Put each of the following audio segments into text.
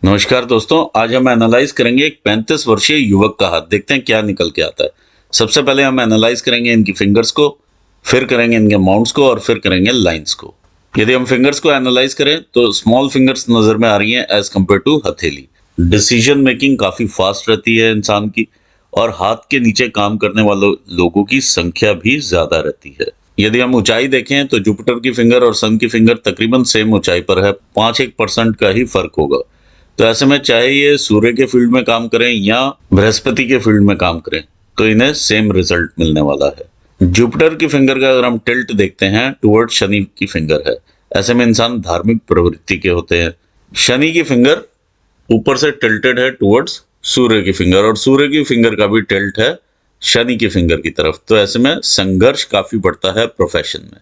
नमस्कार दोस्तों, आज हम एनालाइज करेंगे एक 35 वर्षीय युवक का हाथ। देखते हैं क्या निकल के आता है। सबसे पहले हम एनालाइज करेंगे इनकी फिंगर्स को, फिर करेंगे इनके माउंट्स को और फिर करेंगे लाइंस को। यदि हम फिंगर्स को एनालाइज करें तो स्मॉल फिंगर्स नजर में आ रही हैं एज कम्पेयर टू हथेली। डिसीजन मेकिंग काफी फास्ट रहती है इंसान की, और हाथ के नीचे काम करने वालों लोगों की संख्या भी ज्यादा रहती है। यदि हम ऊंचाई देखें तो जुपिटर की फिंगर और सन की फिंगर तकरीबन सेम ऊंचाई पर है, 5-1% का ही फर्क होगा। तो ऐसे में चाहे ये सूर्य के फील्ड में काम करें या बृहस्पति के फील्ड में काम करें तो इन्हें सेम रिजल्ट मिलने वाला है। जुपिटर की फिंगर का अगर हम टिल्ट देखते हैं टुवर्ड शनि की फिंगर है। ऐसे में इंसान धार्मिक प्रवृत्ति के होते हैं। शनि की फिंगर ऊपर से टिल्टेड है टुवर्ड्स सूर्य की फिंगर, और सूर्य की फिंगर का भी टिल्ट है शनि की फिंगर की तरफ। तो ऐसे में संघर्ष काफी बढ़ता है प्रोफेशन में।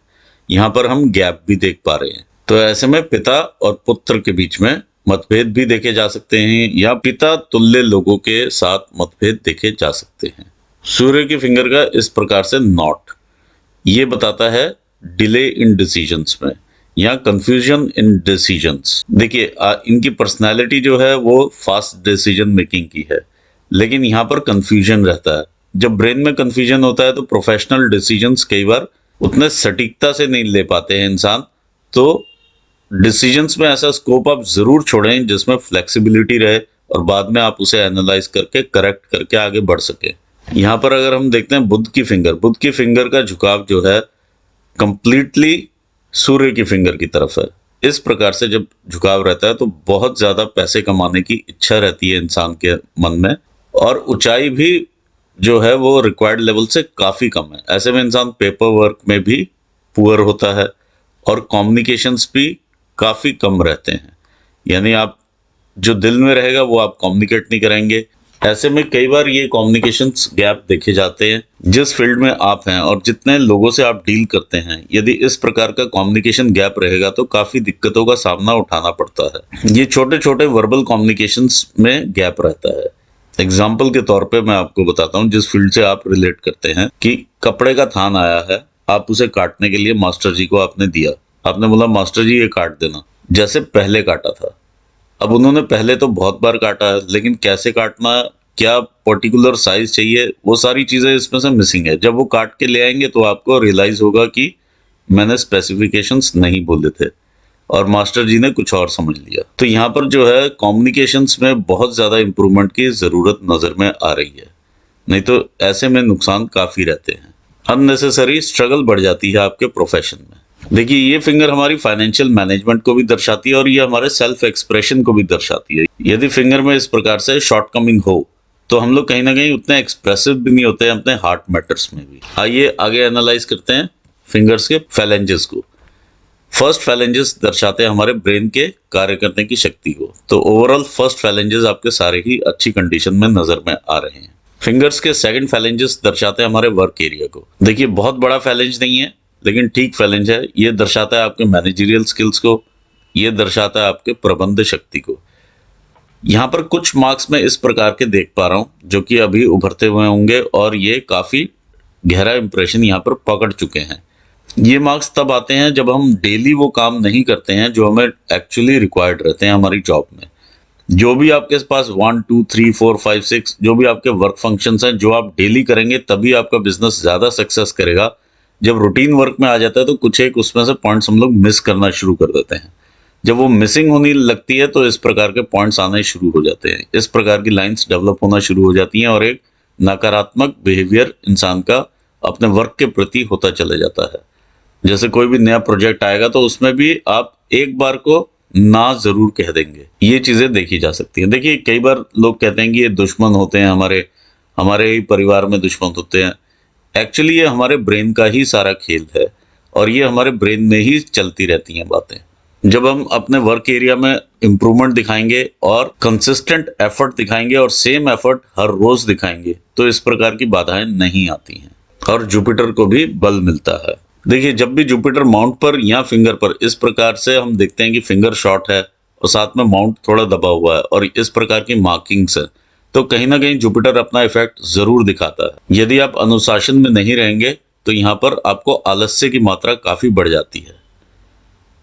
यहाँ पर हम गैप भी देख पा रहे हैं। तो ऐसे में पिता और पुत्र के बीच में मतभेद भी देखे जा सकते हैं, या पिता तुल्य लोगों के साथ मतभेद देखे जा सकते हैं। सूर्य की फिंगर का इस प्रकार से नॉट, ये बताता है डिले इन डिसीजंस में या कंफ्यूजन इन डिसीजंस। देखिए इनकी पर्सनालिटी जो है वो फास्ट डिसीजन मेकिंग की है, लेकिन यहाँ पर कंफ्यूजन रहता है। जब ब्रेन में कंफ्यूजन होता है तो प्रोफेशनल डिसीजंस कई बार उतने सटीकता से नहीं ले पाते हैं इंसान। तो डिसीजंस में ऐसा स्कोप आप जरूर छोड़ें जिसमें फ्लेक्सिबिलिटी रहे और बाद में आप उसे एनालाइज करके करेक्ट करके आगे बढ़ सके। यहाँ पर अगर हम देखते हैं बुध की फिंगर का झुकाव जो है कंप्लीटली सूर्य की फिंगर की तरफ है। इस प्रकार से जब झुकाव रहता है तो बहुत ज्यादा पैसे कमाने की इच्छा रहती है इंसान के मन में, और ऊंचाई भी जो है वो रिक्वायर्ड लेवल से काफी कम है। ऐसे में इंसान पेपर वर्क में भी पुअर होता है और कम्युनिकेशंस भी काफी कम रहते हैं। यानी आप जो दिल में रहेगा वो आप कम्युनिकेट नहीं करेंगे। ऐसे में कई बार ये कम्युनिकेशंस गैप देखे जाते हैं। जिस फील्ड में आप हैं और जितने लोगों से आप डील करते हैं, यदि इस प्रकार का कम्युनिकेशन गैप रहेगा तो काफी दिक्कतों का सामना उठाना पड़ता है। ये छोटे छोटे वर्बल कम्युनिकेशंस में गैप रहता है। एग्जाम्पल के तौर पे मैं आपको बताता हूँ, जिस फील्ड से आप रिलेट करते हैं, कि कपड़े का थान आया है, आप उसे काटने के लिए मास्टर जी को आपने दिया। आपने बोला मास्टर जी ये काट देना, जैसे पहले काटा था। अब उन्होंने पहले तो बहुत बार काटा है, लेकिन कैसे काटना, क्या पर्टिकुलर साइज चाहिए, वो सारी चीजें इसमें से मिसिंग है। जब वो काट के ले आएंगे तो आपको रियलाइज होगा कि मैंने स्पेसिफिकेशंस नहीं बोले थे और मास्टर जी ने कुछ और समझ लिया। तो यहाँ पर जो है कम्युनिकेशंस में बहुत ज्यादा इंप्रूवमेंट की जरूरत नजर में आ रही है, नहीं तो ऐसे में नुकसान काफी रहते हैं। अननेसेसरी स्ट्रगल बढ़ जाती है आपके प्रोफेशन में। देखिए ये फिंगर हमारी फाइनेंशियल मैनेजमेंट को भी दर्शाती है और ये हमारे सेल्फ एक्सप्रेशन को भी दर्शाती है। यदि फिंगर में इस प्रकार से शॉर्टकमिंग हो तो हम लोग कहीं ना कहीं उतने एक्सप्रेसिव भी नहीं होते हैं अपने हार्ट मैटर्स में भी। आइए आगे एनालाइज करते हैं फिंगर्स के फैलेंजेस को। फर्स्ट फैलेंजेस दर्शाते हैं हमारे ब्रेन के कार्य करने की शक्ति को। तो ओवरऑल फर्स्ट फैलेंजेस आपके सारे ही अच्छी कंडीशन में नजर में आ रहे हैं। फिंगर्स के सेकंड फैलेंजेस दर्शाते हैं हमारे वर्क एरिया को। देखिए बहुत बड़ा फैलेंज नहीं है, लेकिन ठीक फैलेंज है। ये दर्शाता है आपके मैनेजरियल स्किल्स को, ये दर्शाता है आपके प्रबंध शक्ति को। यहाँ पर कुछ मार्क्स में इस प्रकार के देख पा रहा हूँ जो कि अभी उभरते हुए होंगे, और ये काफी गहरा इंप्रेशन यहाँ पर पकड़ चुके हैं। ये मार्क्स तब आते हैं जब हम डेली वो काम नहीं करते हैं जो हमें एक्चुअली रिक्वायर्ड रहते हैं हमारी जॉब में। जो भी आपके पास 1 2 3 4 5 6 जो भी आपके वर्क फंक्शंस हैं, जो आप डेली करेंगे तभी आपका बिजनेस ज्यादा सक्सेस करेगा। जब रूटीन वर्क में आ जाता है तो कुछ एक उसमें से पॉइंट्स हम लोग मिस करना शुरू कर देते हैं। जब वो मिसिंग होने लगती है तो इस प्रकार के पॉइंट्स आने शुरू हो जाते हैं, इस प्रकार की लाइंस डेवलप होना शुरू हो जाती हैं, और एक नकारात्मक बिहेवियर इंसान का अपने वर्क के प्रति होता चला जाता है। जैसे कोई भी नया प्रोजेक्ट आएगा तो उसमें भी आप एक बार को ना जरूर कह देंगे। ये चीजें देखी जा सकती हैं। देखिए कई बार लोग कहते हैं कि ये दुश्मन होते हैं, हमारे ही परिवार में दुश्मन होते हैं। एक्चुअली ये हमारे ब्रेन का ही सारा खेल है, और ये हमारे ब्रेन में ही चलती रहती हैं बातें। जब हम अपने वर्क एरिया में इंप्रूवमेंट दिखाएंगे और कंसिस्टेंट एफर्ट दिखाएंगे और सेम एफर्ट हर रोज दिखाएंगे तो इस प्रकार की बाधाएं नहीं आती हैं, और जुपिटर को भी बल मिलता है। देखिए जब भी जुपिटर माउंट पर या फिंगर पर इस प्रकार से हम देखते हैं कि फिंगर शॉर्ट है और साथ में माउंट थोड़ा दबा हुआ है और इस प्रकार की मार्किंग्स है, तो कहीं ना कहीं जुपिटर अपना इफेक्ट जरूर दिखाता है। यदि आप अनुशासन में नहीं रहेंगे तो यहाँ पर आपको आलस्य की मात्रा काफी बढ़ जाती है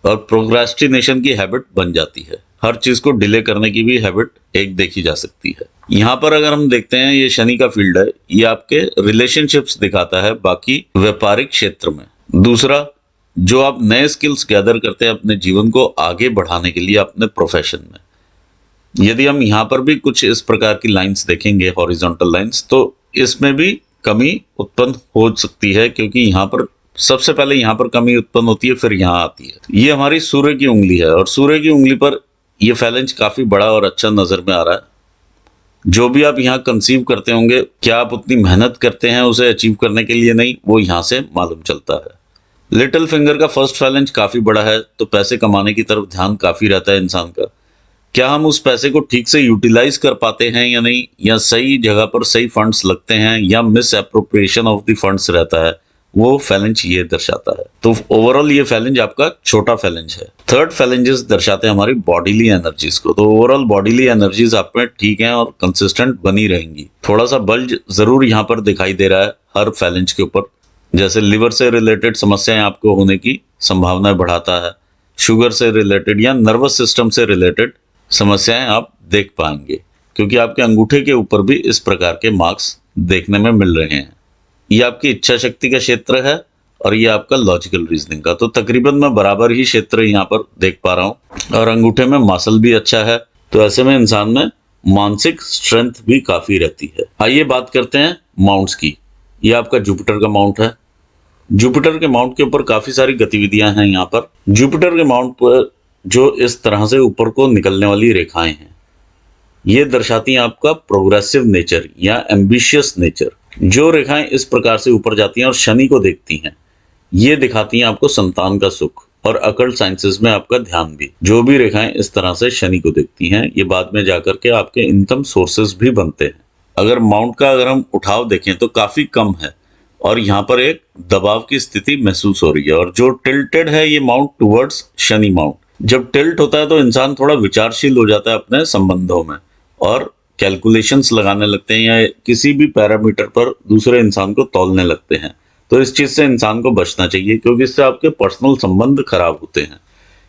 और प्रोक्रेस्टिनेशन की हैबिट बन जाती है। हर चीज को डिले करने की भी हैबिट एक देखी जा सकती है। यहाँ पर अगर हम देखते हैं, ये शनि का फील्ड है, ये आपके रिलेशनशिप्स दिखाता है बाकी व्यापारिक क्षेत्र में। दूसरा, जो आप नए स्किल्स गैदर करते हैं अपने जीवन को आगे बढ़ाने के लिए अपने प्रोफेशन में, यदि हम यहाँ पर भी कुछ इस प्रकार की लाइंस देखेंगे, हॉरिजॉन्टल लाइंस, तो इसमें भी कमी उत्पन्न हो सकती है, क्योंकि यहाँ पर सबसे पहले यहाँ पर कमी उत्पन्न होती है, फिर यहाँ आती है। ये हमारी सूर्य की उंगली है और सूर्य की उंगली पर ये फैलेंज काफी बड़ा और अच्छा नजर में आ रहा है। जो भी आप यहाँ कंसीव करते होंगे, क्या आप उतनी मेहनत करते हैं उसे अचीव करने के लिए? नहीं, वो यहाँ से मालूम चलता है। लिटिल फिंगर का फर्स्ट फैलेंज काफी बड़ा है, तो पैसे कमाने की तरफ ध्यान काफी रहता है इंसान का। क्या हम उस पैसे को ठीक से यूटिलाइज कर पाते हैं या नहीं, या सही जगह पर सही फंड्स लगते हैं, या miss appropriation of the funds रहता है, वो फैलेंज ये दर्शाता है। तो ओवरऑल ये फैलेंज आपका छोटा फैलेंज है। थर्ड फैलेंजेस दर्शाते हैं हमारी बॉडीली एनर्जीज को। तो ओवरऑल बॉडीली एनर्जीज आप में ठीक हैं और कंसिस्टेंट बनी रहेंगी। थोड़ा सा बल्ज जरूर यहाँ पर दिखाई दे रहा है हर फैलेंज के ऊपर, जैसे लिवर से रिलेटेड समस्याएं आपको होने की संभावनाएं बढ़ाता है, शुगर से रिलेटेड या नर्वस सिस्टम से रिलेटेड समस्याएं आप देख पाएंगे, क्योंकि आपके अंगूठे के ऊपर भी इस प्रकार के मार्क्स देखने में मिल रहे हैं। ये आपकी इच्छा शक्ति का क्षेत्र है और ये आपका लॉजिकल रीजनिंग का। तो तकरीबन मैं बराबर ही क्षेत्र यहाँ पर देख पा रहा हूँ और अंगूठे में मसल भी अच्छा है, तो ऐसे में इंसान में मानसिक स्ट्रेंथ भी काफी रहती है। आइए बात करते हैं माउंट्स की। ये आपका जुपिटर का माउंट है। जुपिटर के माउंट के ऊपर काफी सारी गतिविधियां हैं। यहाँ पर जुपिटर के माउंट पर जो इस तरह से ऊपर को निकलने वाली रेखाएं हैं, ये दर्शाती हैं आपका प्रोग्रेसिव नेचर या एम्बिशियस नेचर। जो रेखाएं इस प्रकार से ऊपर जाती हैं और शनि को देखती हैं, ये दिखाती हैं आपको संतान का सुख और अकल्ट साइंसेस में आपका ध्यान भी। जो भी रेखाएं इस तरह से शनि को देखती हैं, ये बाद में जाकर के आपके इनकम सोर्सेस भी बनते हैं। अगर माउंट का अगर हम उठाव देखें तो काफी कम है और यहाँ पर एक दबाव की स्थिति महसूस हो रही है। और जो टिल्टेड है ये माउंट टुवर्ड्स शनि माउंट। जब टिल्ट होता है तो इंसान थोड़ा विचारशील हो जाता है अपने संबंधों में और कैलकुलेशंस लगाने लगते हैं या किसी भी पैरामीटर पर दूसरे इंसान को तौलने लगते हैं। तो इस चीज से इंसान को बचना चाहिए, क्योंकि इससे आपके पर्सनल संबंध खराब होते हैं।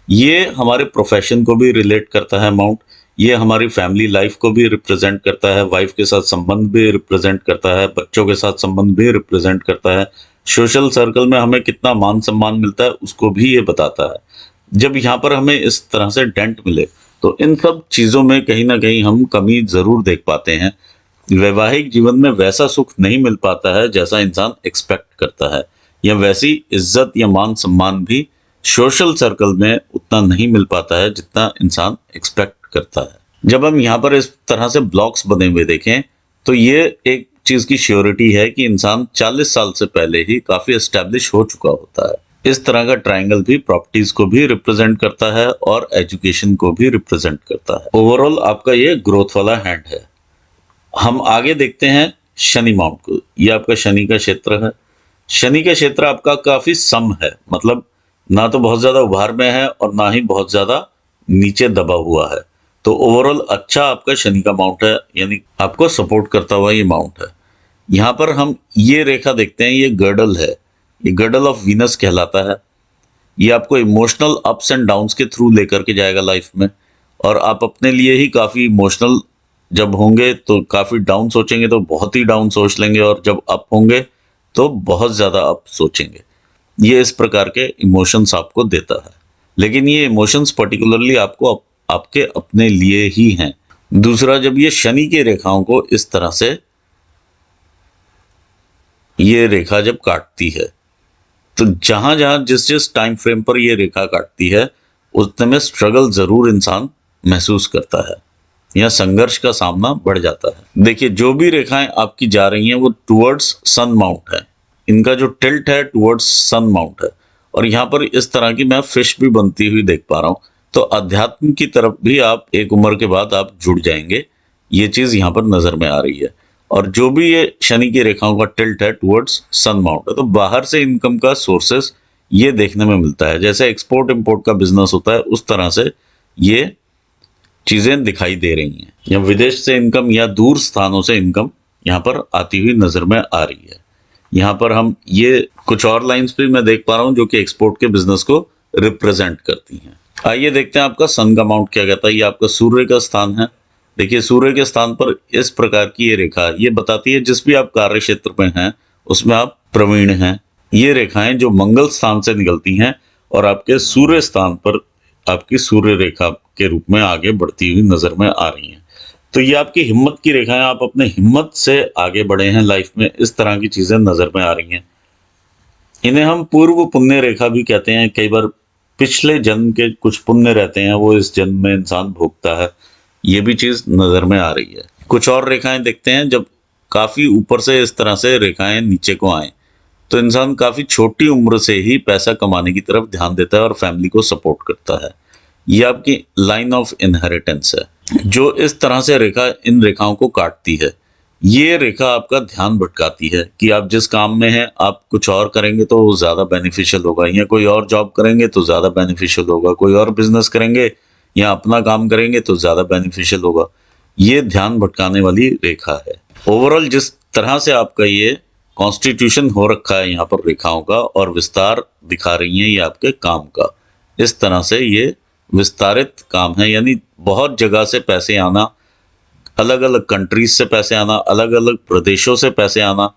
ये हमारे प्रोफेशन को भी रिलेट करता है माउंट। ये हमारी फैमिली लाइफ को भी रिप्रेजेंट करता है, वाइफ के साथ संबंध भी रिप्रेजेंट करता है, बच्चों के साथ संबंध भी रिप्रेजेंट करता है, सोशल सर्कल में हमें कितना मान सम्मान मिलता है उसको भी ये बताता है। जब यहाँ पर हमें इस तरह से डेंट मिले तो इन सब चीजों में कहीं ना कहीं हम कमी जरूर देख पाते हैं। वैवाहिक जीवन में वैसा सुख नहीं मिल पाता है जैसा इंसान एक्सपेक्ट करता है, या वैसी इज्जत या मान सम्मान भी सोशल सर्कल में उतना नहीं मिल पाता है जितना इंसान एक्सपेक्ट करता है। जब हम यहाँ पर इस तरह से ब्लॉक्स बने हुए देखें तो ये एक चीज की श्योरिटी है कि इंसान 40 साल से पहले ही काफी एस्टेब्लिश हो चुका होता है। इस तरह का ट्रायंगल भी प्रॉपर्टीज को भी रिप्रेजेंट करता है और एजुकेशन को भी रिप्रेजेंट करता है। ओवरऑल आपका ये ग्रोथ वाला हैंड है। हम आगे देखते हैं शनि माउंट को। ये आपका शनि का क्षेत्र है। शनि का क्षेत्र आपका काफी सम है, मतलब ना तो बहुत ज्यादा उभार में है और ना ही बहुत ज्यादा नीचे दबा हुआ है। तो ओवरऑल अच्छा आपका शनि का माउंट है, यानी आपको सपोर्ट करता हुआ ये माउंट है। यहाँ पर हम ये रेखा देखते हैं, ये गर्डल है, ये गर्डल ऑफ वीनस कहलाता है। ये आपको इमोशनल अप्स एंड डाउन्स के थ्रू लेकर के जाएगा लाइफ में, और आप अपने लिए ही काफी इमोशनल जब होंगे तो काफी डाउन सोचेंगे तो बहुत ही डाउन सोच लेंगे, और जब अप होंगे तो बहुत ज्यादा अप सोचेंगे। ये इस प्रकार के इमोशंस आपको देता है, लेकिन ये इमोशंस पर्टिकुलरली आपको आपके अपने लिए ही हैं। दूसरा, जब ये शनि की रेखाओं को इस तरह से ये रेखा जब काटती है तो जहां जहां जिस जिस टाइम फ्रेम पर ये रेखा काटती है उतने में स्ट्रगल जरूर इंसान महसूस करता है या संघर्ष का सामना बढ़ जाता है। देखिए, जो भी रेखाएं आपकी जा रही हैं वो टुवर्ड्स सन माउंट है। इनका जो टिल्ट है टुवर्ड्स सन माउंट है, और यहाँ पर इस तरह की मैं फिश भी बनती हुई देख पा रहा हूँ। तो अध्यात्म की तरफ भी आप एक उम्र के बाद आप जुड़ जाएंगे, ये चीज यहाँ पर नजर में आ रही है। और जो भी ये शनि की रेखाओं का टिल्ट है टुवर्ड्स सन माउंट है, तो बाहर से इनकम का सोर्सेस ये देखने में मिलता है। जैसे एक्सपोर्ट इंपोर्ट का बिजनेस होता है उस तरह से ये चीजें दिखाई दे रही हैं, या विदेश से इनकम या दूर स्थानों से इनकम यहाँ पर आती हुई नजर में आ रही है। यहाँ पर हम ये कुछ और लाइंस भी मैं देख पा रहा हूँ जो कि एक्सपोर्ट के बिजनेस को रिप्रेजेंट करती हैं। आइए देखते हैं आपका सन का माउंट क्या कहता है। ये आपका सूर्य का स्थान है। देखिए सूर्य के स्थान पर इस प्रकार की ये रेखा ये बताती है जिस भी आप कार्य क्षेत्र में हैं उसमें आप प्रवीण हैं। ये रेखाएं जो मंगल स्थान से निकलती हैं और आपके सूर्य स्थान पर आपकी सूर्य रेखा के रूप में आगे बढ़ती हुई नजर में आ रही हैं। तो ये आपकी हिम्मत की रेखाएं, आप अपने हिम्मत से आगे बढ़े हैं लाइफ में, इस तरह की चीजें नजर में आ रही हैं। इन्हें हम पूर्व पुण्य रेखा भी कहते हैं। कई बार पिछले जन्म के कुछ पुण्य रहते हैं वो इस जन्म में इंसान भोगता है, ये भी चीज नजर में आ रही है। कुछ और रेखाएं देखते हैं। जब काफी ऊपर से इस तरह से रेखाएं नीचे को आए तो इंसान काफी छोटी उम्र से ही पैसा कमाने की तरफ ध्यान देता है और फैमिली को सपोर्ट करता है। ये आपकी लाइन ऑफ इनहेरिटेंस है। जो इस तरह से रेखा इन रेखाओं को काटती है, ये रेखा आपका ध्यान भटकाती है कि आप जिस काम में हैं आप कुछ और करेंगे तो वो ज्यादा बेनिफिशियल होगा, या कोई और जॉब करेंगे तो ज्यादा बेनिफिशियल होगा, कोई और बिजनेस करेंगे या अपना काम करेंगे तो ज्यादा बेनिफिशियल होगा। ये ध्यान भटकाने वाली रेखा है। ओवरऑल जिस तरह से आपका ये कॉन्स्टिट्यूशन हो रखा है यहाँ पर रेखाओं का, और विस्तार दिखा रही है ये आपके काम का, इस तरह से ये विस्तारित काम है। यानी बहुत जगह से पैसे आना, अलग अलग कंट्रीज से पैसे आना, अलग अलग प्रदेशों से पैसे आना,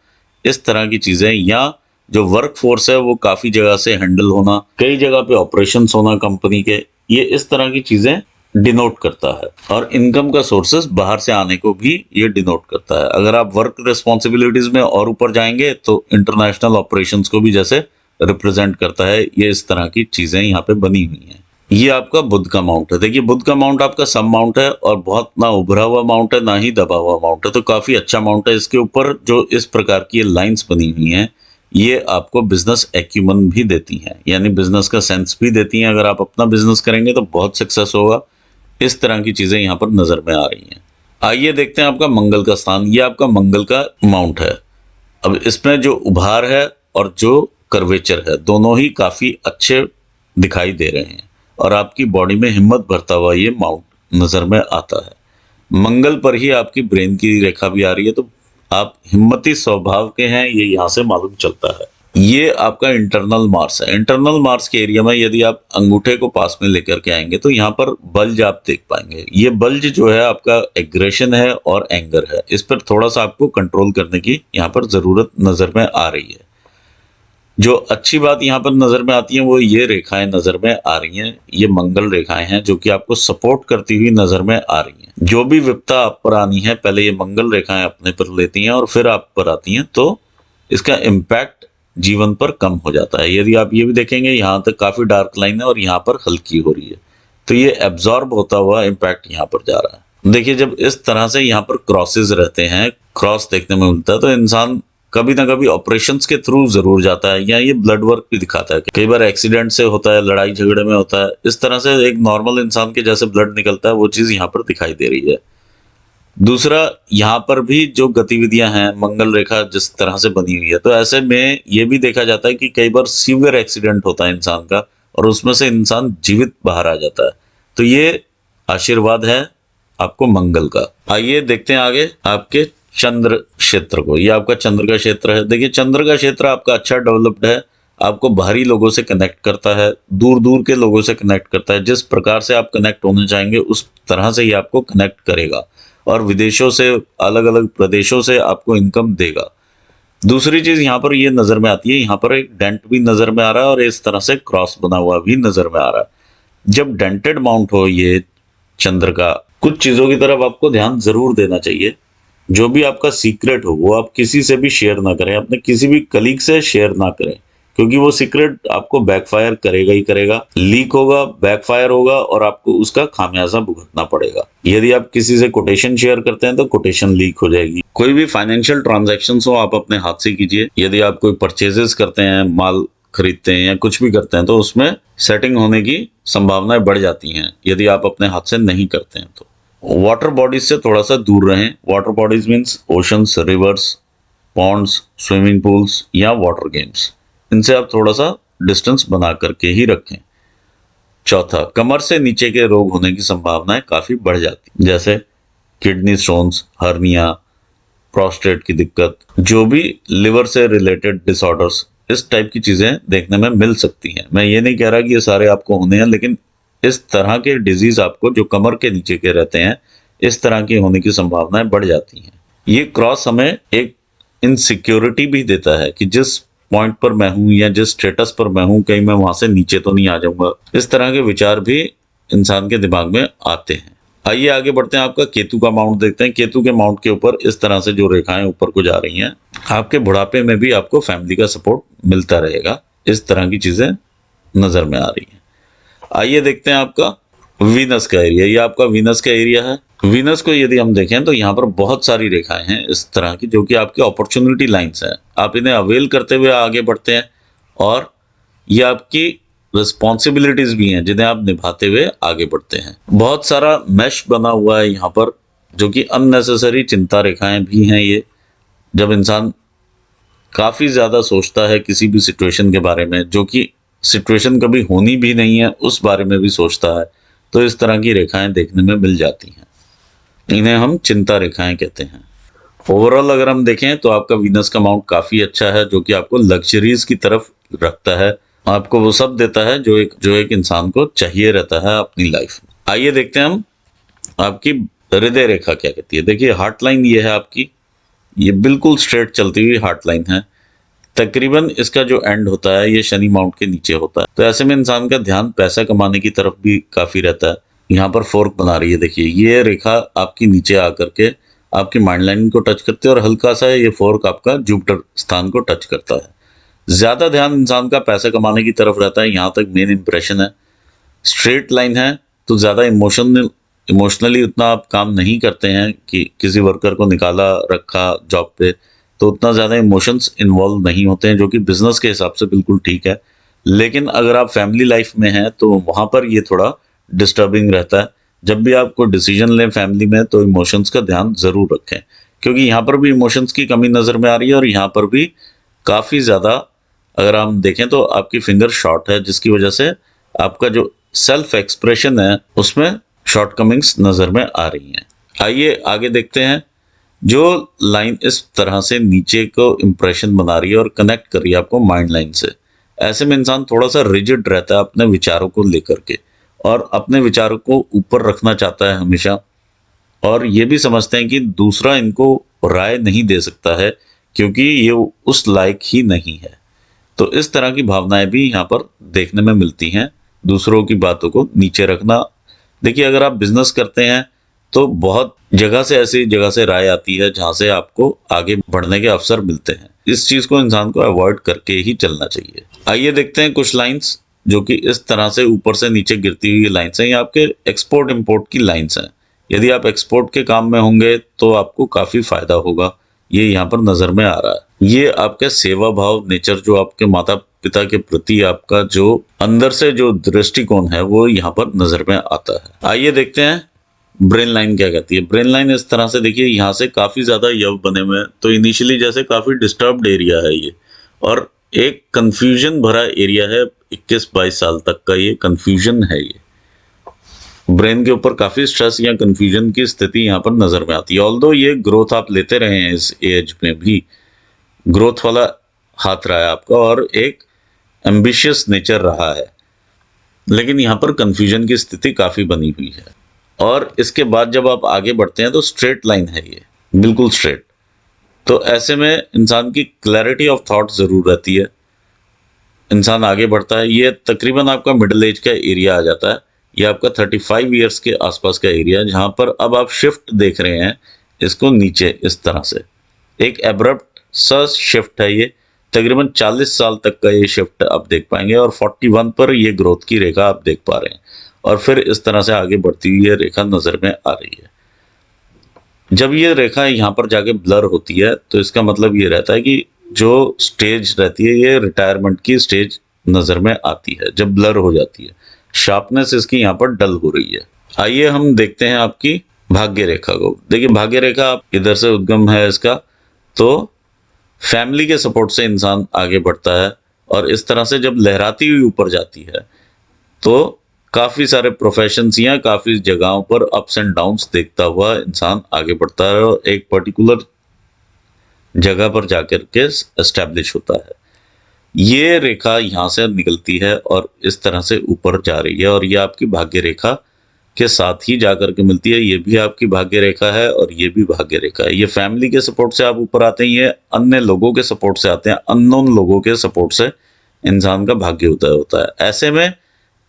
इस तरह की चीजें, या जो वर्क फोर्स है वो काफी जगह से हैंडल होना, कई जगह पे ऑपरेशंस होना कंपनी के, ये इस तरह की चीजें डिनोट करता है। और इनकम का सोर्सेस बाहर से आने को भी ये डिनोट करता है। अगर आप वर्क रिस्पॉन्सिबिलिटीज में और ऊपर जाएंगे तो इंटरनेशनल ऑपरेशंस को भी जैसे रिप्रेजेंट करता है। ये इस तरह की चीजें यहाँ पे बनी हुई हैं। ये आपका बुध का माउंट है। देखिए बुध का माउंट आपका सम माउंट है और बहुत ना उभरा हुआ माउंट है ना ही दबा हुआ माउंट है, तो काफी अच्छा माउंट है। इसके ऊपर जो इस प्रकार की लाइंस बनी हुई हैं ये आपको बिजनेस एक्यूमन भी देती हैं, यानी बिजनेस का सेंस भी देती हैं। अगर आप अपना बिजनेस करेंगे तो बहुत सक्सेस होगा। इस तरह की चीजें यहाँ पर नजर में आ रही हैं। आइए देखते हैं आपका मंगल का स्थान। ये आपका मंगल का माउंट है। अब इसमें जो उभार है और जो कर्वेचर है दोनों ही काफी अच्छे दिखाई दे रहे हैं और आपकी बॉडी में हिम्मत भरता हुआ ये माउंट नजर में आता है। मंगल पर ही आपकी ब्रेन की रेखा भी आ रही है, तो आप हिम्मती स्वभाव के हैं ये यहाँ से मालूम चलता है। ये आपका इंटरनल मार्स है। इंटरनल मार्स के एरिया में यदि आप अंगूठे को पास में लेकर के आएंगे तो यहाँ पर बल्ज आप देख पाएंगे। ये बल्ज जो है आपका एग्रेशन है और एंगर है। इस पर थोड़ा सा आपको कंट्रोल करने की यहाँ पर जरूरत नजर में आ रही है। जो अच्छी बात यहाँ पर नजर में आती है वो ये रेखाएं नजर में आ रही हैं। ये मंगल रेखाएं हैं जो कि आपको सपोर्ट करती हुई नजर में आ रही हैं। जो भी विपदा आप पर आनी है पहले ये मंगल रेखाएं अपने पर लेती हैं और फिर आप पर आती हैं, तो इसका इम्पैक्ट जीवन पर कम हो जाता है। यदि आप ये भी देखेंगे यहाँ तक काफी डार्क लाइन है और यहाँ पर हल्की हो रही है, तो ये एब्जॉर्ब होता हुआ इम्पैक्ट यहाँ पर जा रहा है। देखिए जब इस तरह से यहाँ पर क्रॉसेस रहते हैं, क्रॉस देखने में मिलता है, तो इंसान कभी ना कभी ऑपरेशंस के थ्रू जरूर जाता है, या ये ब्लड वर्क भी दिखाता है। कई बार एक्सीडेंट से होता है, लड़ाई झगड़े में होता है, इस तरह से एक नॉर्मल इंसान के जैसे ब्लड निकलता है वो चीज यहाँ पर दिखाई दे रही है। दूसरा, यहाँ पर भी जो गतिविधियां हैं मंगल रेखा जिस तरह से बनी हुई है, तो ऐसे में ये भी देखा जाता है कि कई बार सीवियर एक्सीडेंट होता है इंसान का और उसमें से इंसान जीवित बाहर आ जाता है। तो ये आशीर्वाद है आपको मंगल का। आइए देखते हैं आगे आपके चंद्र क्षेत्र को। ये आपका चंद्र का क्षेत्र है। देखिए चंद्र का क्षेत्र आपका अच्छा डेवलप्ड है, आपको बाहरी लोगों से कनेक्ट करता है, दूर दूर के लोगों से कनेक्ट करता है। जिस प्रकार से आप कनेक्ट होने चाहेंगे उस तरह से ही आपको कनेक्ट करेगा और विदेशों से, अलग अलग प्रदेशों से आपको इनकम देगा। दूसरी चीज यहाँ पर ये नजर में आती है, यहाँ पर एक डेंट भी नजर में आ रहा है और इस तरह से क्रॉस बना हुआ भी नजर में आ रहा है। जब डेंटेड माउंट हो ये चंद्र का, कुछ चीजों की तरफ आपको ध्यान जरूर देना चाहिए। जो भी आपका सीक्रेट हो वो आप किसी से भी शेयर ना करें, अपने किसी भी कलीग से शेयर ना करें, क्योंकि वो सीक्रेट आपको बैकफायर करेगा ही करेगा, लीक होगा, बैकफायर होगा और आपको उसका खामियाजा भुगतना पड़ेगा। यदि आप किसी से कोटेशन शेयर करते हैं तो कोटेशन लीक हो जाएगी। कोई भी फाइनेंशियल ट्रांजैक्शंस हो आप अपने हाथ से कीजिए। यदि आप कोई परचेजेस करते हैं, माल खरीदते हैं या कुछ भी करते हैं, तो उसमें सेटिंग होने की संभावनाएं बढ़ जाती हैं यदि आप अपने हाथ से नहीं करते हैं। तो वाटर बॉडीज से थोड़ा सा दूर रहें। Water bodies means oceans, rivers, ponds, swimming pools या वाटर गेम्स, इनसे आप थोड़ा सा डिस्टेंस बना करके ही रखें। चौथा, कमर से नीचे के रोग होने की संभावनाएं काफी बढ़ जाती, जैसे किडनी स्टोन्स, हर्निया, प्रोस्टेट की दिक्कत, जो भी लिवर से रिलेटेड डिसऑर्डर्स, इस टाइप की चीजें देखने में मिल सकती हैं। मैं ये नहीं कह रहा कि ये सारे आपको होने हैं, लेकिन इस तरह के डिजीज आपको जो कमर के नीचे के रहते हैं, इस तरह की होने की संभावनाएं बढ़ जाती हैं। ये क्रॉस हमें एक इनसिक्योरिटी भी देता है कि जिस पॉइंट पर मैं हूं या जिस स्टेटस पर मैं हूं, कहीं मैं वहां से नीचे तो नहीं आ जाऊंगा। इस तरह के विचार भी इंसान के दिमाग में आते हैं। आइए आगे बढ़ते हैं, आपका केतु का माउंट देखते हैं। केतु के माउंट के ऊपर इस तरह से जो रेखाएं ऊपर को जा रही हैं, आपके बुढ़ापे में भी आपको फैमिली का सपोर्ट मिलता रहेगा। इस तरह की चीजें नजर में आ रही हैं। आइए देखते हैं आपका वीनस का एरिया। ये आपका वीनस का एरिया है। वीनस को यदि हम देखें तो यहाँ पर बहुत सारी रेखाएं हैं इस तरह की, जो कि आपकी अपॉर्चुनिटी लाइंस हैं। आप इन्हें अवेल करते हुए आगे बढ़ते हैं और ये आपकी रिस्पॉन्सिबिलिटीज भी हैं जिन्हें आप निभाते हुए आगे बढ़ते हैं। बहुत सारा मैश बना हुआ है यहाँ पर, जो कि अननेसेसरी चिंता रेखाएं भी हैं। ये जब इंसान काफी ज्यादा सोचता है किसी भी सिचुएशन के बारे में, जो कि सिचुएशन कभी होनी भी नहीं है, उस बारे में भी सोचता है, तो इस तरह की रेखाएं देखने में मिल जाती हैं। इन्हें हम चिंता रेखाएं कहते हैं। ओवरऑल अगर हम देखें तो आपका वीनस का माउंट काफी अच्छा है, जो कि आपको लग्जरीज की तरफ रखता है। आपको वो सब देता है जो एक इंसान को चाहिए रहता है अपनी लाइफ में। आइए देखते हैं हम आपकी हृदय रेखा क्या कहती है। देखिए हार्ट लाइन ये है आपकी, ये बिल्कुल स्ट्रेट चलती हुई हार्ट लाइन है। तकरीबन इसका जो एंड होता है ये शनि माउंट के नीचे होता है। तो ऐसे में इंसान का ध्यान पैसा कमाने की तरफ भी काफी रहता है। यहाँ पर फोर्क बना रही है, देखिए ये रेखा आपकी नीचे आकर के आपकी माइंड लाइन को टच करती है और हल्का सा ये फोर्क आपका जुपिटर स्थान को टच करता है। ज्यादा ध्यान इंसान का पैसा कमाने की तरफ रहता है, यहाँ तक मेन इंप्रेशन है। स्ट्रेट लाइन है तो ज्यादा इमोशनली उतना आप काम नहीं करते हैं कि किसी वर्कर को निकाला रखा जॉब पे, तो उतना ज़्यादा इमोशंस इन्वॉल्व नहीं होते हैं, जो कि बिजनेस के हिसाब से बिल्कुल ठीक है। लेकिन अगर आप फैमिली लाइफ में हैं तो वहाँ पर ये थोड़ा डिस्टर्बिंग रहता है। जब भी आप कोई डिसीजन लें फैमिली में तो इमोशंस का ध्यान ज़रूर रखें, क्योंकि यहाँ पर भी इमोशंस की कमी नज़र में आ रही है। और यहाँ पर भी काफ़ी ज़्यादा अगर हम देखें तो आपकी फिंगर शॉर्ट है, जिसकी वजह से आपका जो सेल्फ एक्सप्रेशन है उसमें शॉर्टकमिंग्स नज़र में आ रही हैं। आइए आगे देखते हैं। जो लाइन इस तरह से नीचे को इंप्रेशन बना रही है और कनेक्ट कर रही है आपको माइंड लाइन से, ऐसे में इंसान थोड़ा सा रिजिड रहता है अपने विचारों को लेकर के, और अपने विचारों को ऊपर रखना चाहता है हमेशा। और ये भी समझते हैं कि दूसरा इनको राय नहीं दे सकता है क्योंकि ये उस लायक ही नहीं है। तो इस तरह की भावनाएं भी यहाँ पर देखने में मिलती हैं, दूसरों की बातों को नीचे रखना। देखिए अगर आप बिजनेस करते हैं तो बहुत जगह से ऐसी जगह से राय आती है जहां से आपको आगे बढ़ने के अवसर मिलते हैं। इस चीज को इंसान को अवॉइड करके ही चलना चाहिए। आइए देखते हैं कुछ लाइंस जो कि इस तरह से ऊपर से नीचे गिरती हुई लाइंस हैं। ये आपके एक्सपोर्ट इंपोर्ट की लाइंस हैं। यदि आप एक्सपोर्ट के काम में होंगे तो आपको काफी फायदा होगा, ये यहाँ पर नजर में आ रहा है। ये आपका सेवा भाव नेचर, जो आपके माता पिता के प्रति आपका जो अंदर से जो दृष्टिकोण है वो यहाँ पर नजर में आता है। आइए देखते हैं ब्रेन लाइन क्या कहती है। ब्रेन लाइन इस तरह से देखिए, यहाँ से काफी ज्यादा यव बने हुए हैं, तो इनिशियली जैसे काफी डिस्टर्ब्ड एरिया है ये, और एक कंफ्यूजन भरा एरिया है। 21-22 साल तक का ये कंफ्यूजन है। ये ब्रेन के ऊपर काफी स्ट्रेस या कंफ्यूजन की स्थिति यहाँ पर नजर में आती है। ऑल्दो ये ग्रोथ आप लेते रहे हैं, इस एज में भी ग्रोथ वाला हाथ रहा है आपका और एक एम्बिशियस नेचर रहा है, लेकिन यहाँ पर कंफ्यूजन की स्थिति काफी बनी हुई है। और इसके बाद जब आप आगे बढ़ते हैं तो स्ट्रेट लाइन है ये, बिल्कुल स्ट्रेट। तो ऐसे में इंसान की क्लैरिटी ऑफ थॉट जरूर रहती है, इंसान आगे बढ़ता है। ये तकरीबन आपका मिडिल एज का एरिया आ जाता है। ये आपका 35 ईयर्स के आसपास का एरिया, जहां पर अब आप शिफ्ट देख रहे हैं इसको नीचे इस तरह से। एक एब्रप्ट सा शिफ्ट है ये, तकरीबन 40 साल तक का ये शिफ्ट आप देख पाएंगे, और 41 पर ये ग्रोथ की रेखा आप देख पा रहे हैं, और फिर इस तरह से आगे बढ़ती हुई ये रेखा नजर में आ रही है। जब ये रेखा यहाँ पर जाके ब्लर होती है तो इसका मतलब ये रहता है कि जो स्टेज रहती है ये रिटायरमेंट की स्टेज नजर में आती है। जब ब्लर हो जाती है, शार्पनेस इसकी यहाँ पर डल हो रही है। आइए हम देखते हैं आपकी भाग्य रेखा को। देखिए भाग्य रेखा आप इधर से उद्गम है इसका, तो फैमिली के सपोर्ट से इंसान आगे बढ़ता है, और इस तरह से जब लहराती हुई ऊपर जाती है तो काफी सारे प्रोफेशंस या काफी जगहों पर अप्स एंड डाउन्स देखता हुआ इंसान आगे बढ़ता है और एक पर्टिकुलर जगह पर जाकर के एस्टेब्लिश होता है। ये रेखा यहाँ से निकलती है और इस तरह से ऊपर जा रही है और ये आपकी भाग्य रेखा के साथ ही जाकर के मिलती है। ये भी आपकी भाग्य रेखा है और ये भी भाग्य रेखा है। ये फैमिली के सपोर्ट से आप ऊपर आते हैं, ये अन्य लोगों के सपोर्ट से आते हैं, अननोन लोगों के सपोर्ट से इंसान का भाग्य उदय होता है। ऐसे में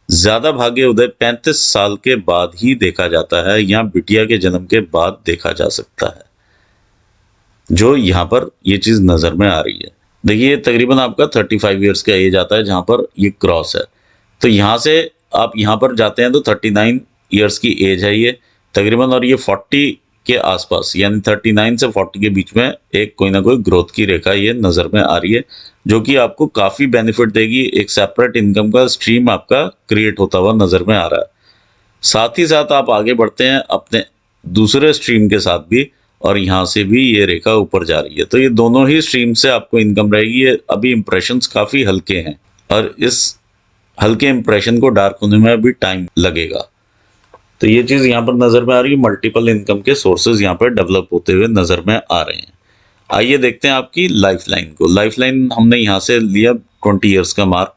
ज्यादा भाग्य उदय 35 साल के बाद ही देखा जाता है या बिटिया के जन्म के बाद देखा जा सकता है, जो यहाँ पर ये चीज नजर में आ रही है। देखिए तकरीबन आपका 35 ईयर्स का एज आता है जहां पर ये क्रॉस है। तो यहाँ से आप यहाँ पर जाते हैं तो 39 ईयर्स की एज है ये तकरीबन, और ये 40 के आसपास यानी 39 से 40 के बीच में एक कोई ना कोई ग्रोथ की रेखा ये नजर में आ रही है, जो कि आपको काफी बेनिफिट देगी। एक सेपरेट इनकम का स्ट्रीम आपका क्रिएट होता हुआ नजर में आ रहा है। साथ ही साथ आप आगे बढ़ते हैं अपने दूसरे स्ट्रीम के साथ भी, और यहाँ से भी ये रेखा ऊपर जा रही है। तो ये दोनों ही स्ट्रीम से आपको इनकम रहेगी। ये अभी इंप्रेशंस काफी हल्के हैं और इस हल्के इंप्रेशन को डार्क होने में अभी टाइम लगेगा। तो ये चीज यहाँ पर नजर में आ रही है। मल्टीपल इनकम के सोर्सेज यहाँ पर डेवलप होते हुए नजर में आ रहे हैं। आइए देखते हैं आपकी लाइफ लाइन को। लाइफ लाइन हमने यहाँ से लिया 20 ईयर्स का मार्क।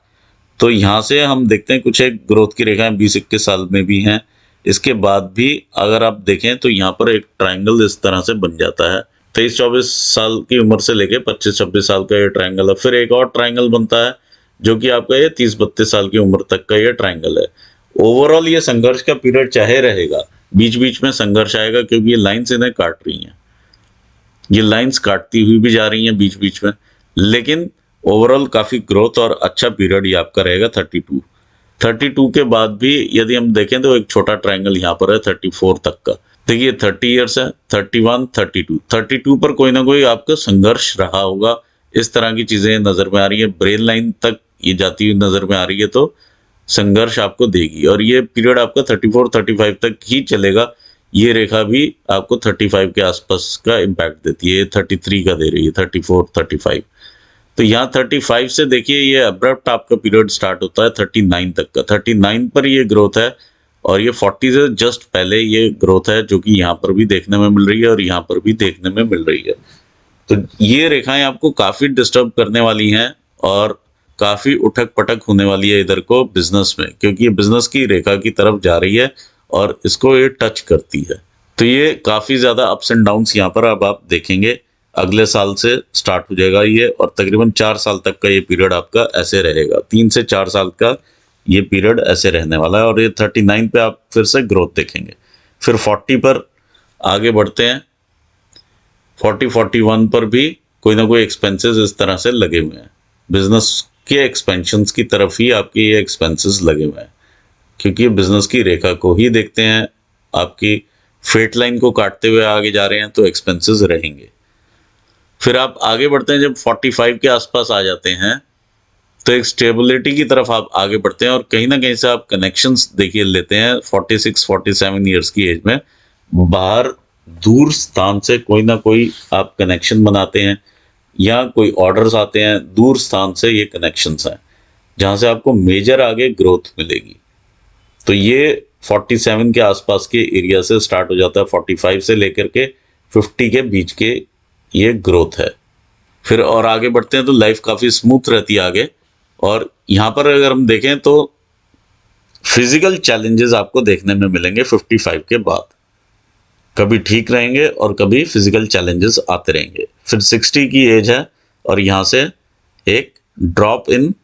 तो यहाँ से हम देखते हैं कुछ एक ग्रोथ की रेखाएं 20-21 साल में भी हैं। इसके बाद भी अगर आप देखें तो यहाँ पर एक ट्रायंगल इस तरह से बन जाता है। 23-24 साल की उम्र से लेके 25-26 साल का ये ट्रायंगल है। फिर एक और ट्रायंगल बनता है जो कि आपका ये 30-32 साल की उम्र तक का ये ट्रायंगल है। ओवरऑल ये संघर्ष का पीरियड चाहे रहेगा, बीच बीच में संघर्ष आएगा क्योंकि ये लाइन्स इन्हें काट रही हैं। ये लाइंस काटती हुई भी जा रही हैं बीच बीच में, लेकिन ओवरऑल काफी ग्रोथ और अच्छा पीरियड ये आपका रहेगा 32 के बाद भी यदि हम देखें तो एक छोटा ट्रायंगल यहाँ पर है 34 तक का। देखिए 30 ईयर्स है, 31, 32 पर कोई ना कोई आपका संघर्ष रहा होगा। इस तरह की चीजें नजर में आ रही है। ब्रेन लाइन तक ये जाती हुई नजर में आ रही है, तो संघर्ष आपको देगी और ये पीरियड आपका 34-35 तक ही चलेगा। ये रेखा भी आपको 35 के आसपास का इम्पैक्ट देती है। 33 का दे रही है, 34-35। तो यहाँ 35 से देखिए ये अब्रप्ट आपका पीरियड स्टार्ट होता है 39 तक का। 39 पर ये ग्रोथ है और ये 40 से जस्ट पहले ये ग्रोथ है, जो कि यहाँ पर भी देखने में मिल रही है और यहाँ पर भी देखने में मिल रही है। तो ये रेखाएं आपको काफी डिस्टर्ब करने वाली हैं और काफी उठक पटक होने वाली है इधर को बिजनेस में, क्योंकि ये बिजनेस की रेखा की तरफ जा रही है और इसको ये टच करती है। तो ये काफी ज्यादा अप्स एंड डाउन्स यहाँ पर अब आप देखेंगे। अगले साल से स्टार्ट हो जाएगा ये और तकरीबन 4 साल तक का ये पीरियड आपका ऐसे रहेगा। 3 से 4 साल का ये पीरियड ऐसे रहने वाला है और ये 39 पे आप फिर से ग्रोथ देखेंगे। फिर 40 पर आगे बढ़ते हैं। 40-41 पर भी कोई ना कोई एक्सपेंसेस इस तरह से लगे हुए हैं। बिजनेस के एक्सपेंशन की तरफ ही आपके ये एक्सपेंसेस लगे हुए हैं, क्योंकि बिजनेस की रेखा को ही देखते हैं। आपकी फेट लाइन को काटते हुए आगे जा रहे हैं तो एक्सपेंसेस रहेंगे। फिर आप आगे बढ़ते हैं, जब 45 के आसपास आ जाते हैं तो एक स्टेबिलिटी की तरफ आप आगे बढ़ते हैं और कहीं ना कहीं से आप कनेक्शंस देखिए लेते हैं। 46-47 ईयर्स की एज में बाहर दूर स्थान से कोई ना कोई आप कनेक्शन बनाते हैं या कोई ऑर्डर्स आते हैं। दूर स्थान से ये कनेक्शंस हैं जहां से आपको मेजर आगे ग्रोथ मिलेगी। तो ये 47 के आसपास के एरिया से स्टार्ट हो जाता है। 45 से लेकर के 50 के बीच के ये ग्रोथ है। फिर और आगे बढ़ते हैं तो लाइफ काफी स्मूथ रहती है आगे। और यहाँ पर अगर हम देखें तो फिजिकल चैलेंजेस आपको देखने में मिलेंगे 55 के बाद। कभी ठीक रहेंगे और कभी फिजिकल चैलेंजेस आते रहेंगे। फिर 60 की एज है और यहाँ से एक ड्रॉप इन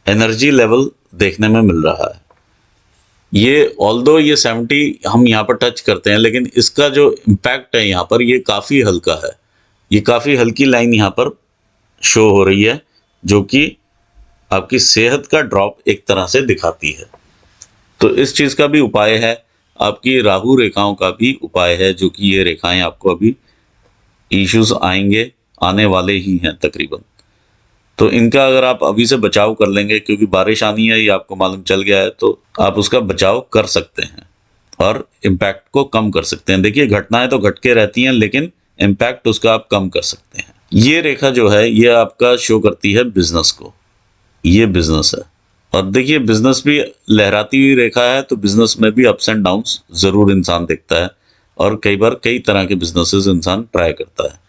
एनर्जी लेवल देखने में मिल रहा है। ये ऑल्दो ये 70 हम यहाँ पर टच करते हैं, लेकिन इसका जो इम्पैक्ट है यहाँ पर ये काफ़ी हल्का है। ये काफ़ी हल्की लाइन यहाँ पर शो हो रही है, जो कि आपकी सेहत का ड्रॉप एक तरह से दिखाती है। तो इस चीज़ का भी उपाय है। आपकी राहु रेखाओं का भी उपाय है, जो कि ये रेखाएं आपको अभी इश्यूज आएंगे, आने वाले ही हैं तकरीबन। तो इनका अगर आप अभी से बचाव कर लेंगे, क्योंकि बारिश आनी है ये आपको मालूम चल गया है, तो आप उसका बचाव कर सकते हैं और इम्पैक्ट को कम कर सकते हैं। देखिए घटनाएं तो घट के रहती हैं, लेकिन इम्पैक्ट उसका आप कम कर सकते हैं। ये रेखा जो है ये आपका शो करती है बिजनेस को। ये बिजनेस है और देखिए बिजनेस भी लहराती हुई रेखा है, तो बिजनेस में भी अप्स एंड डाउन्स जरूर इंसान देखता है और कई बार कई तरह के बिजनेसेस इंसान ट्राई करता है।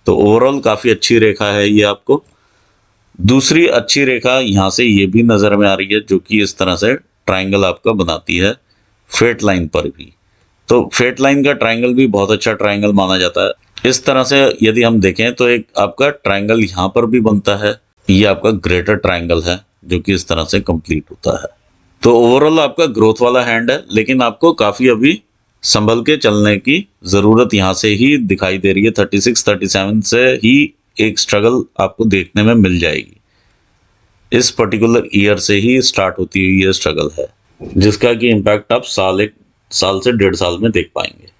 तो ओवरऑल काफ़ी अच्छी रेखा है ये आपको। दूसरी अच्छी रेखा यहाँ से ये भी नजर में आ रही है, जो कि इस तरह से ट्राइंगल आपका बनाती है फेट लाइन पर भी। तो फेट लाइन का ट्राइंगल भी बहुत अच्छा ट्राइंगल माना जाता है। इस तरह से यदि हम देखें तो एक आपका ट्राइंगल यहाँ पर भी बनता है, ये आपका ग्रेटर ट्राइंगल है जो कि इस तरह से कंप्लीट होता है। तो ओवरऑल आपका ग्रोथ वाला हैंड है, लेकिन आपको काफी अभी संभल के चलने की जरूरत यहाँ से ही दिखाई दे रही है। 36-37 से ही एक स्ट्रगल आपको देखने में मिल जाएगी। इस पर्टिकुलर ईयर से ही स्टार्ट होती हुई ये स्ट्रगल है, जिसका कि इम्पैक्ट आप एक साल से 1.5 साल में देख पाएंगे।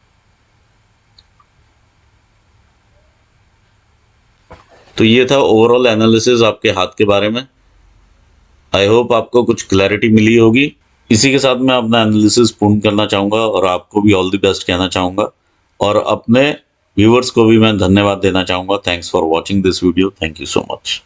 तो ये था ओवरऑल एनालिसिस आपके हाथ के बारे में। आई होप आपको कुछ क्लैरिटी मिली होगी। इसी के साथ मैं अपना एनालिसिस पूर्ण करना चाहूंगा और आपको भी ऑल द बेस्ट कहना चाहूंगा, और अपने व्यूअर्स को भी मैं धन्यवाद देना चाहूंगा। Thanks for watching this video. Thank you so much.